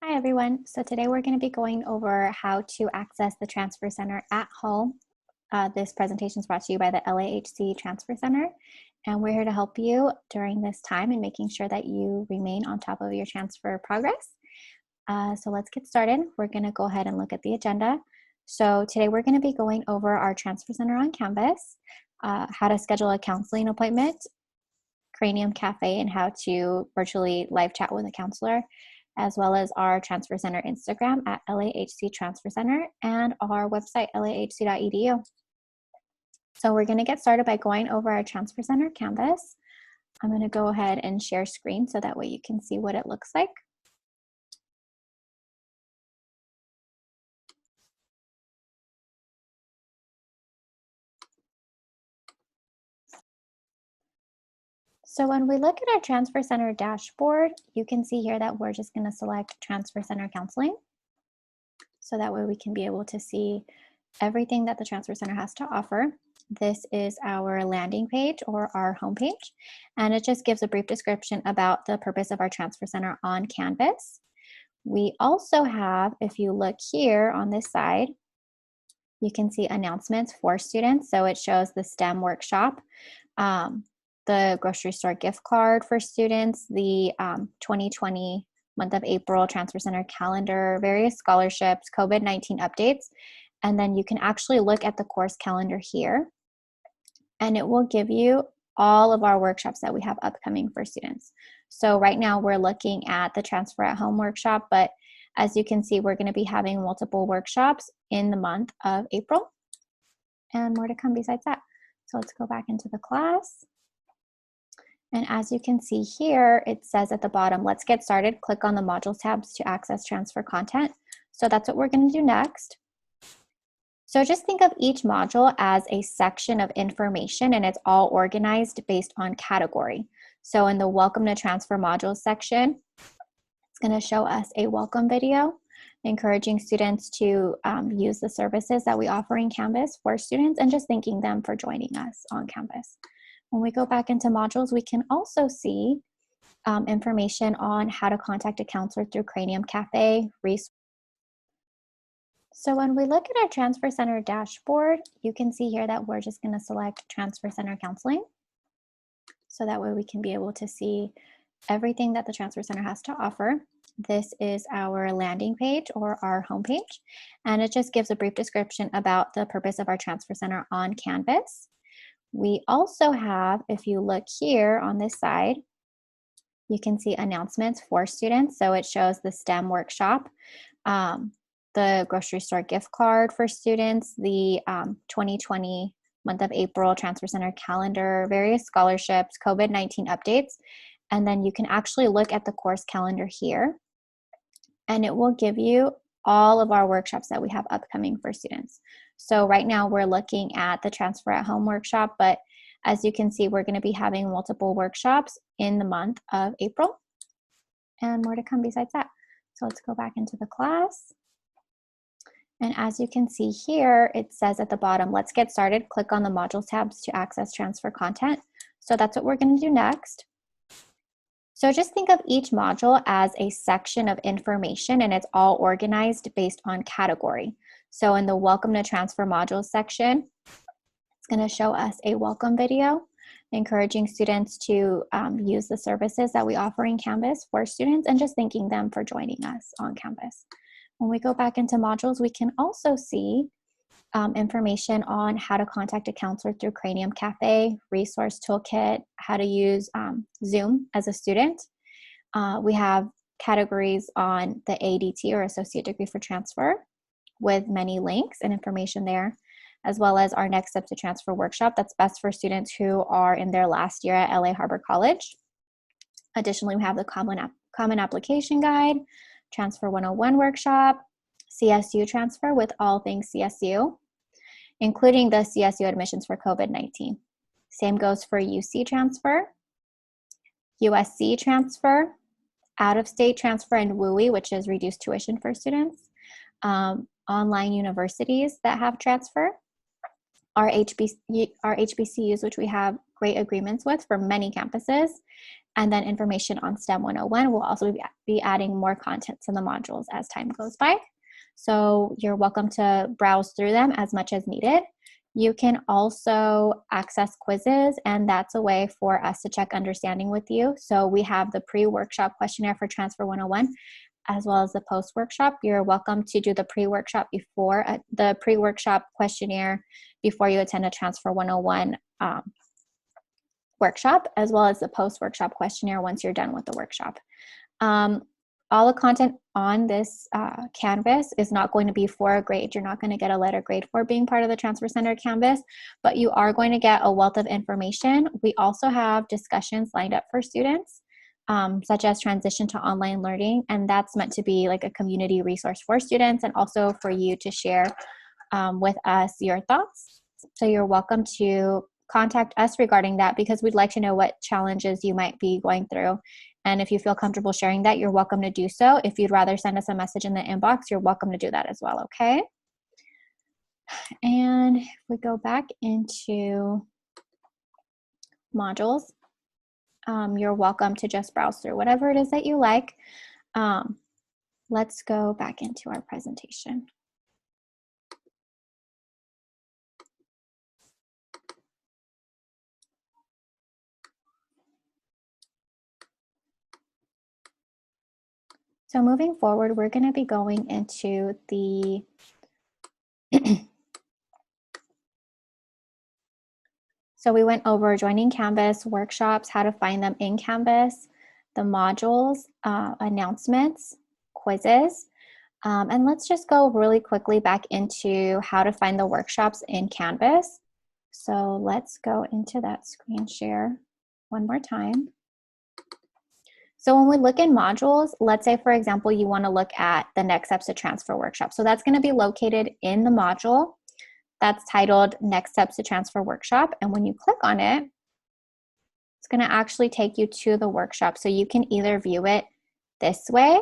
Hi everyone. So today we're going to be going over how to access the Transfer Center at home. This presentation is brought to you by the LAHC Transfer Center, and we're here to help you during this time and making sure that you remain on top of your transfer progress. So let's get started. We're going to go ahead and look at the agenda. So today we're going to be going over our Transfer Center on Canvas, how to schedule a counseling appointment, Cranium Cafe, and how to virtually live chat with a counselor, as well as our Transfer Center Instagram at LAHC Transfer Center and our website, lahc.edu. So we're going to get started by going over our Transfer Center Canvas. I'm going to go ahead and share screen so that way you can see what it looks like. So when we look at our Transfer Center dashboard, you can see here that we're just going to select Transfer Center Counseling. So that way we can be able to see everything that the Transfer Center has to offer. This is our landing page or our homepage, and it just gives a brief description about the purpose of our Transfer Center on Canvas. We also have, if you look here on this side, you can see announcements for students. So it shows the STEM workshop, the grocery store gift card for students, the 2020 month of April Transfer Center calendar, various scholarships, COVID-19 updates, and then you can actually look at the course calendar here, and it will give you all of our workshops that we have upcoming for students. So right now we're looking at the Transfer at Home workshop, but as you can see, we're going to be having multiple workshops in the month of April, and more to come besides that. So let's go back into the class. And as you can see here, it says at the bottom, let's get started. Click on the modules tabs to access transfer content. So that's what we're going to do next. So just think of each module as a section of information, and it's all organized based on category. So in the Welcome to Transfer modules section, it's going to show us a welcome video, encouraging students to use the services that we offer in Canvas for students and just thanking them for joining us on Canvas. When we go back into modules, we can also see information on how to contact a counselor through Cranium Cafe, resources. So when we look at our Transfer Center dashboard, you can see here that we're just going to select Transfer Center Counseling. So that way we can be able to see everything that the Transfer Center has to offer. This is our landing page or our homepage, and it just gives a brief description about the purpose of our Transfer Center on Canvas. We also have, if you look here on this side, you can see announcements for students. So it shows the STEM workshop, the grocery store gift card for students, the 2020 month of April Transfer Center calendar, various scholarships, COVID-19 updates, and then you can actually look at the course calendar here, and it will give you all of our workshops that we have upcoming for students. So right now we're looking at the Transfer at Home workshop, but as you can see, we're going to be having multiple workshops in the month of April, and more to come besides that. So let's go back into the class. And as you can see here, it says at the bottom, let's get started. Click on the modules tabs to access transfer content. So that's what we're going to do next. So just think of each module as a section of information, and it's all organized based on category. So in the Welcome to Transfer modules section, it's going to show us a welcome video, encouraging students to use the services that we offer in Canvas for students and just thanking them for joining us on Canvas. When we go back into modules, we can also see information on how to contact a counselor through Cranium Cafe, resource toolkit, how to use Zoom as a student. We have categories on the ADT or Associate Degree for Transfer with many links and information there, as well as our Next Steps to Transfer workshop that's best for students who are in their last year at LA Harbor College. Additionally, we have the Common Application Guide, Transfer 101 workshop, CSU transfer with all things CSU, including the CSU admissions for COVID-19. Same goes for UC transfer, USC transfer, out-of-state transfer, and WUI, which is reduced tuition for students, online universities that have transfer, our HBCUs, which we have great agreements with for many campuses, And then information on STEM 101 will also be adding more content to the modules as time goes by. So you're welcome to browse through them as much as needed. You can also access quizzes, and that's a way for us to check understanding with you. So we have the pre-workshop questionnaire for Transfer 101, as well as the post-workshop. You're welcome to do the pre-workshop before the pre-workshop questionnaire before you attend a Transfer 101 workshop, as well as the post-workshop questionnaire once you're done with the workshop. All the content on this Canvas is not going to be for a grade. You're not going to get a letter grade for being part of the Transfer Center Canvas, but you are going to get a wealth of information. We also have discussions lined up for students, such as transition to online learning, and that's meant to be like a community resource for students and also for you to share with us your thoughts. So you're welcome to contact us regarding that, because we'd like to know what challenges you might be going through. And if you feel comfortable sharing that, you're welcome to do so. If you'd rather send us a message in the inbox, you're welcome to do that as well, okay? And if we go back into modules, you're welcome to just browse through whatever it is that you like. Let's go back into our presentation. So moving forward, we're going to be going into the so we went over joining Canvas, workshops, how to find them in Canvas, the modules, announcements, quizzes. And let's just go really quickly back into how to find the workshops in Canvas. So let's go into that screen share one more time. So when we look in modules, let's say, for example, you want to look at the next steps to transfer workshop. So that's going to be located in the module that's titled Next Steps to Transfer Workshop. And when you click on it, it's going to actually take you to the workshop. So you can either view it this way,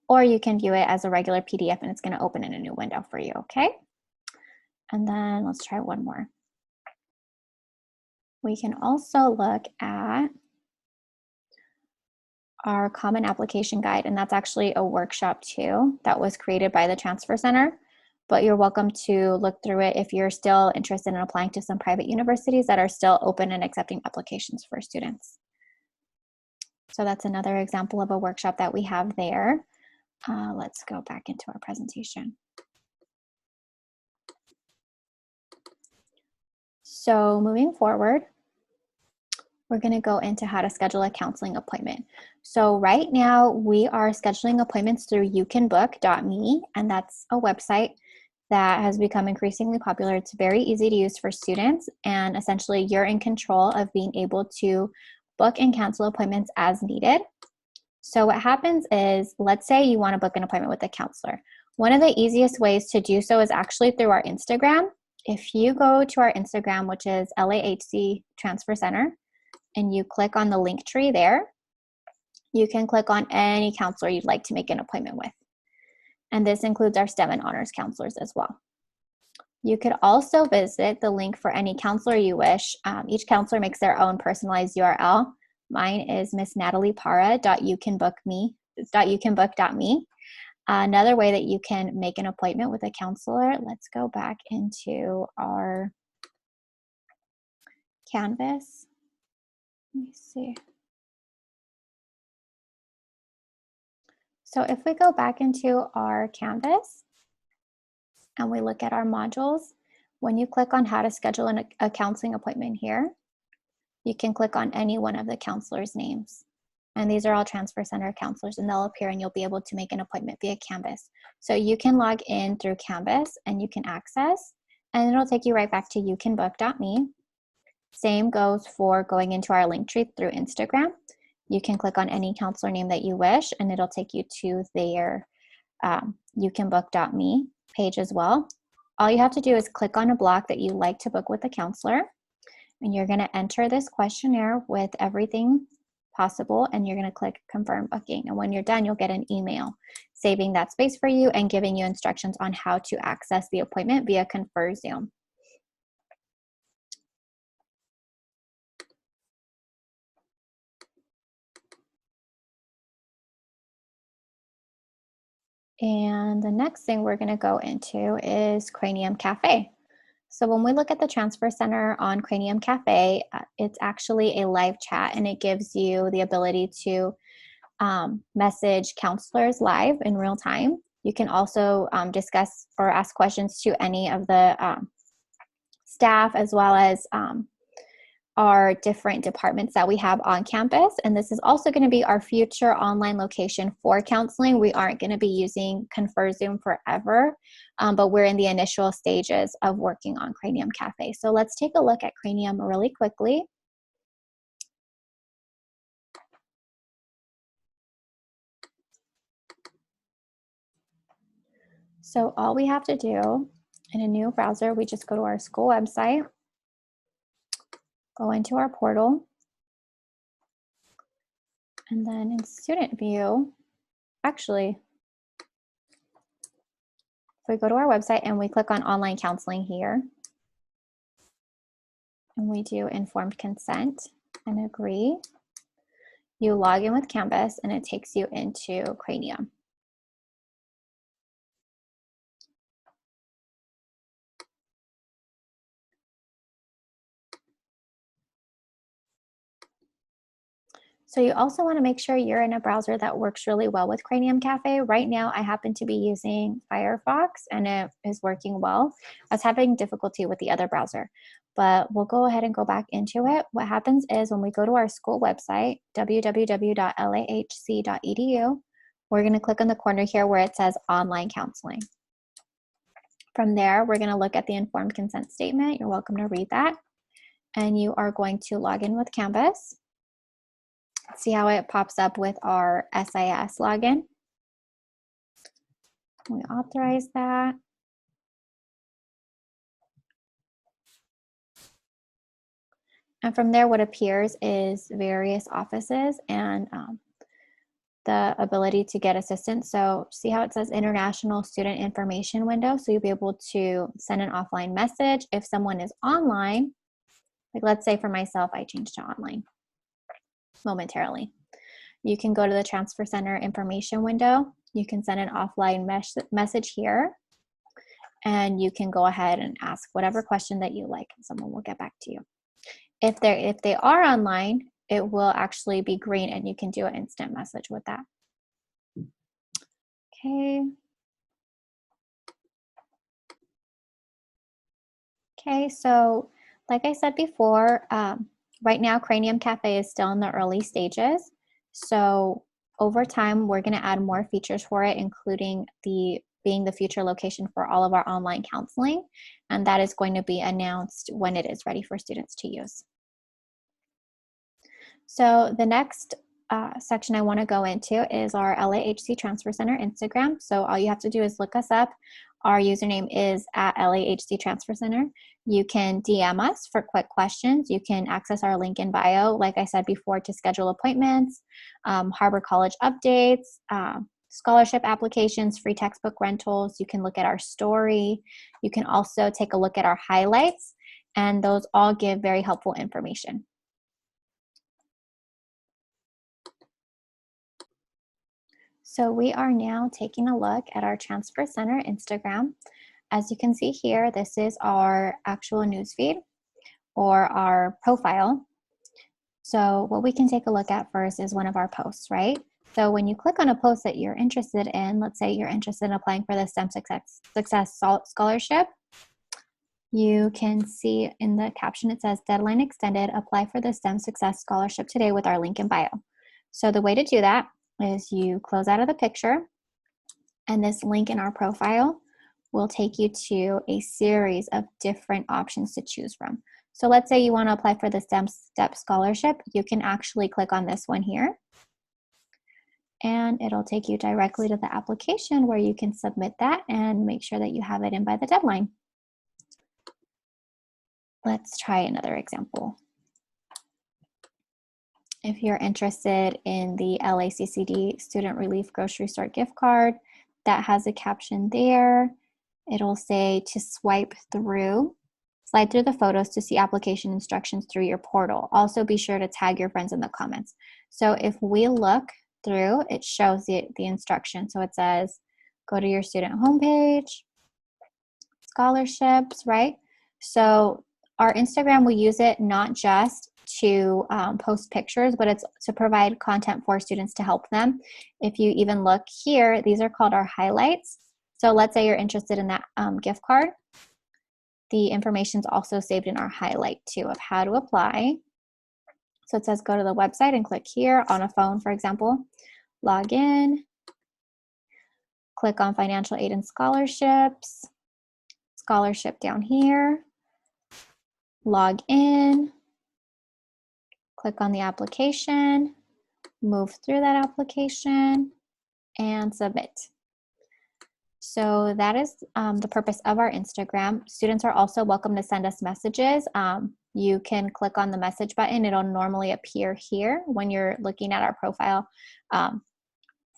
or you can view it as a regular PDF and it's going to open in a new window for you, okay? And then let's try one more. We can also look at our Common Application Guide, and that's actually a workshop too that was created by the Transfer Center, but you're welcome to look through it if you're still interested in applying to some private universities that are still open and accepting applications for students. So that's another example of a workshop that we have there. Let's go back into our presentation. So moving forward, we're going to go into how to schedule a counseling appointment. So right now we are scheduling appointments through youcanbook.me, and that's a website that has become increasingly popular. It's very easy to use for students, and essentially you're in control of being able to book and cancel appointments as needed. So what happens is, let's say you want to book an appointment with a counselor. One of the easiest ways to do so is actually through our Instagram. If you go to our Instagram, which is LAHC Transfer Center, and you click on the link tree there, you can click on any counselor you'd like to make an appointment with. And this includes our STEM and honors counselors as well. You could also visit the link for any counselor you wish. Each counselor makes their own personalized URL. Mine is missnatalieparra.youcanbook.me. Another way that you can make an appointment with a counselor, let's go back into our Canvas. Let me see. So if we go back into our Canvas and we look at our modules, when you click on how to schedule a counseling appointment here, you can click on any one of the counselors' names. And these are all Transfer Center counselors, and they'll appear and you'll be able to make an appointment via Canvas. So you can log in through Canvas and you can access, and it'll take you right back to youcanbook.me. Same goes for going into our link tree through Instagram. You can click on any counselor name that you wish, and it'll take you to their youcanbook.me page as well. All you have to do is click on a block that you like to book with a counselor, and you're going to enter this questionnaire with everything possible, and you're going to click confirm booking. And when you're done, you'll get an email saving that space for you and giving you instructions on how to access the appointment via Confer Zoom. And the next thing we're going to go into is Cranium Cafe. So when we look at the Transfer Center on Cranium Cafe, it's actually a live chat, and it gives you the ability to message counselors live in real time. You can also discuss or ask questions to any of the staff, as well as our different departments that we have on campus. And this is also going to be our future online location for counseling. We aren't going to be using ConferZoom forever, but we're in the initial stages of working on Cranium Cafe. So let's take a look at Cranium really quickly. So all we have to do in a new browser, we just go to our school website, go into our portal, and then in student view, actually, if we go to our website and we click on online counseling here, and we do informed consent and agree, you log in with Canvas and it takes you into Cranium. So you also want to make sure you're in a browser that works really well with Cranium Cafe. Right now, I happen to be using Firefox and it is working well. I was having difficulty with the other browser, but we'll go ahead and go back into it. What happens is when we go to our school website, www.lahc.edu, we're going to click on the corner here where it says online counseling. From there, we're going to look at the informed consent statement. You're welcome to read that. And you are going to log in with Canvas. See how it pops up with our SIS login. We authorize that. And from there, what appears is various offices and the ability to get assistance. So see how it says International Student Information Window? So you'll be able to send an offline message. If someone is online, like let's say for myself, I changed to online momentarily. You can go to the Transfer Center information window. You can send an offline message here, and you can go ahead and ask whatever question that you like, and someone will get back to you. If they are online, it will actually be green, and you can do an instant message with that. Okay. Okay, so like I said before, right now Cranium Cafe is still in the early stages. So over time, we're going to add more features for it, including being the future location for all of our online counseling. And that is going to be announced when it is ready for students to use. So the next section I want to go into is our LAHC Transfer Center Instagram. So all you have to do is look us up. Our username is at LAHC Transfer Center. You can DM us for quick questions. You can access our link in bio, like I said before, to schedule appointments, Harbor College updates, scholarship applications, free textbook rentals. You can look at our story. You can also take a look at our highlights, and those all give very helpful information. So we are now taking a look at our Transfer Center Instagram. As you can see here, this is our actual newsfeed or our profile. So what we can take a look at first is one of our posts, right? So when you click on a post that you're interested in, let's say you're interested in applying for the STEM Success Scholarship, you can see in the caption it says, deadline extended, apply for the STEM Success Scholarship today with our link in bio. So the way to do that is you close out of the picture, and this link in our profile will take you to a series of different options to choose from. So let's say you want to apply for the STEM Step Scholarship. You can actually click on this one here, and it'll take you directly to the application where you can submit that and make sure that you have it in by the deadline. Let's try another example. If you're interested in the LACCD Student Relief Grocery Store gift card, that has a caption there. It'll say to slide through the photos to see application instructions through your portal. Also be sure to tag your friends in the comments. So if we look through, it shows the instruction. So it says, Go to your student homepage, scholarships, right? So our Instagram, we use it not just to post pictures, but it's to provide content for students to help them. If you even look here, these are called our highlights. So let's say you're interested in that gift card. The information is also saved in our highlight too of how to apply. So it says go to the website and click here on a phone, for example, log in, click on financial aid and scholarships, scholarship down here, log in, click on the application, move through that application, and submit. So that is the purpose of our Instagram. Students are also welcome to send us messages. You can click on the message button. It'll normally appear here when you're looking at our profile,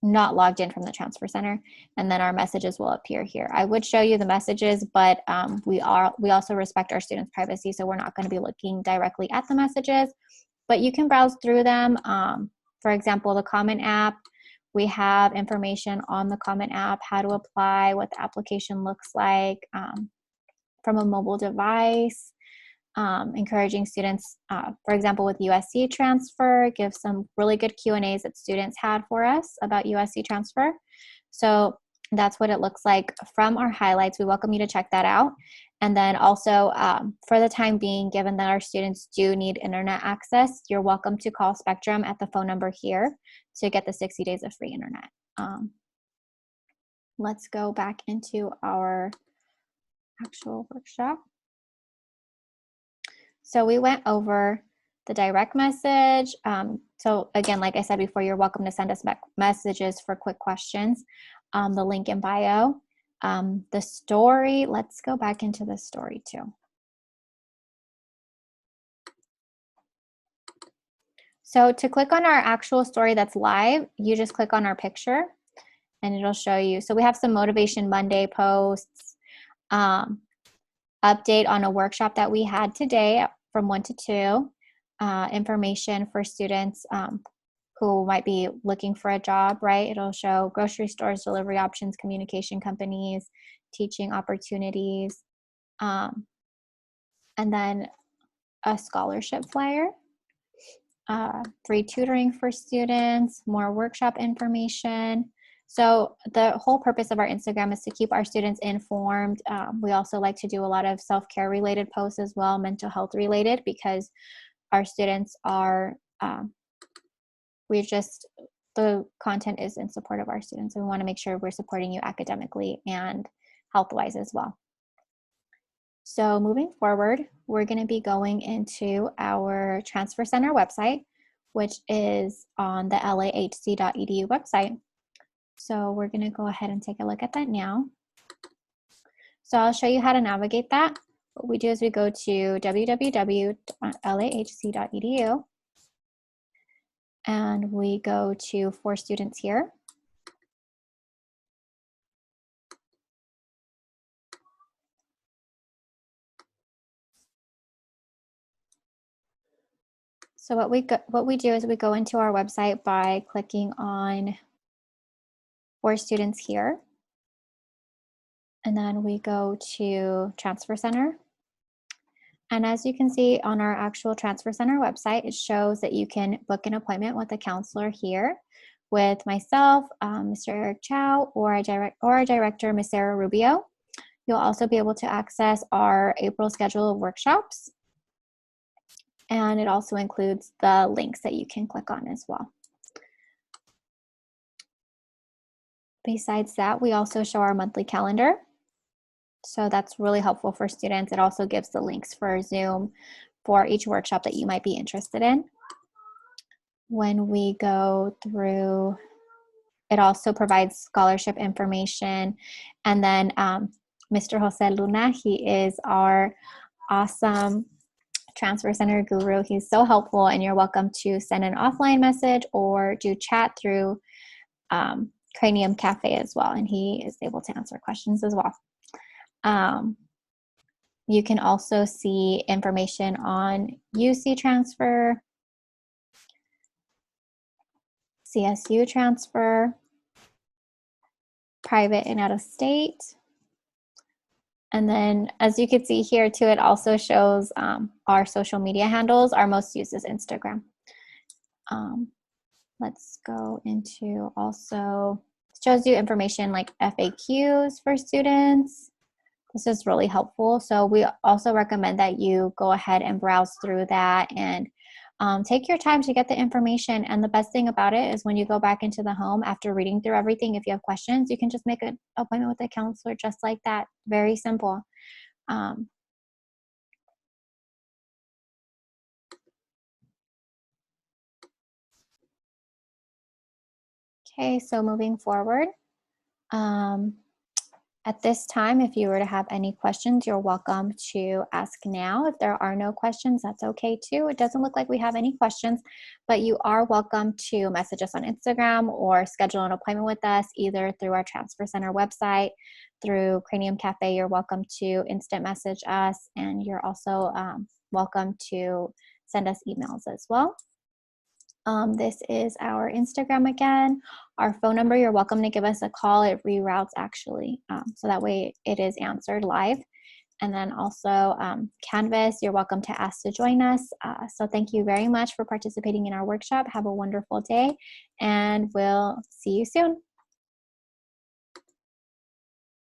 not logged in from the Transfer Center, and then our messages will appear here. I would show you the messages, but we also respect our students' privacy, so we're not going to be looking directly at the messages, but you can browse through them. For example, the Common App, we have information on the Common App, how to apply, what the application looks like from a mobile device, encouraging students, for example, with USC transfer, give some really good Q&As that students had for us about USC transfer. So that's what it looks like from our highlights. We welcome you to check that out. And then also, for the time being, given that our students do need internet access, you're welcome to call Spectrum at the phone number here to get the 60 days of free internet. Let's go back into our actual workshop. So we went over the direct message. So again, like I said before, you're welcome to send us messages for quick questions. The link in bio. The story, let's go back into the story too. So to click on our actual story that's live, you just click on our picture and it'll show you. So we have some Motivation Monday posts, update on a workshop that we had today from 1 to 2, information for students who might be looking for a job, right? It'll show grocery stores, delivery options, communication companies, teaching opportunities, and then a scholarship flyer, free tutoring for students, more workshop information. So the whole purpose of our Instagram is to keep our students informed. We also like to do a lot of self-care related posts as well, mental health related, because our students are, the content is in support of our students. And we want to make sure we're supporting you academically and health-wise as well. So moving forward, we're going to be going into our Transfer Center website, which is on the lahc.edu website. So we're going to go ahead and take a look at that now. So I'll show you how to navigate that. What we do is we go to www.lahc.edu and we go to For Students here. So what we do is we go into our website by clicking on For Students here. And then we go to Transfer Center. And as you can see on our actual Transfer Center website, it shows that you can book an appointment with a counselor here with myself, Mr. Eric Chow, or our director, Ms. Sarah Rubio. You'll also be able to access our April schedule of workshops. And it also includes the links that you can click on as well. Besides that, we also show our monthly calendar. So that's really helpful for students. It also gives the links for Zoom for each workshop that you might be interested in. When we go through, it also provides scholarship information. And then Mr. Jose Luna, he is our awesome Transfer Center guru. He's so helpful, and you're welcome to send an offline message or do chat through Cranium Cafe as well, and he is able to answer questions as well. You can also see information on UC transfer, CSU transfer, private and out of state. And then as you can see here too, it also shows our social media handles. Our most used is Instagram. Let's go into also, shows you information like FAQs for students. This is really helpful. So we also recommend that you go ahead and browse through that and take your time to get the information. And the best thing about it is when you go back into the home after reading through everything, if you have questions, you can just make an appointment with a counselor just like that. Very simple. Okay, so moving forward. At this time, if you were to have any questions, you're welcome to ask now. If there are no questions, that's okay too. It doesn't look like we have any questions, but you are welcome to message us on Instagram or schedule an appointment with us either through our Transfer Center website, through Cranium Cafe. You're welcome to instant message us, and you're also welcome to send us emails as well. This is our Instagram again. Our phone number, you're welcome to give us a call. It reroutes actually, so that way it is answered live. And then also Canvas, you're welcome to ask to join us. So thank you very much for participating in our workshop. Have a wonderful day, and we'll see you soon.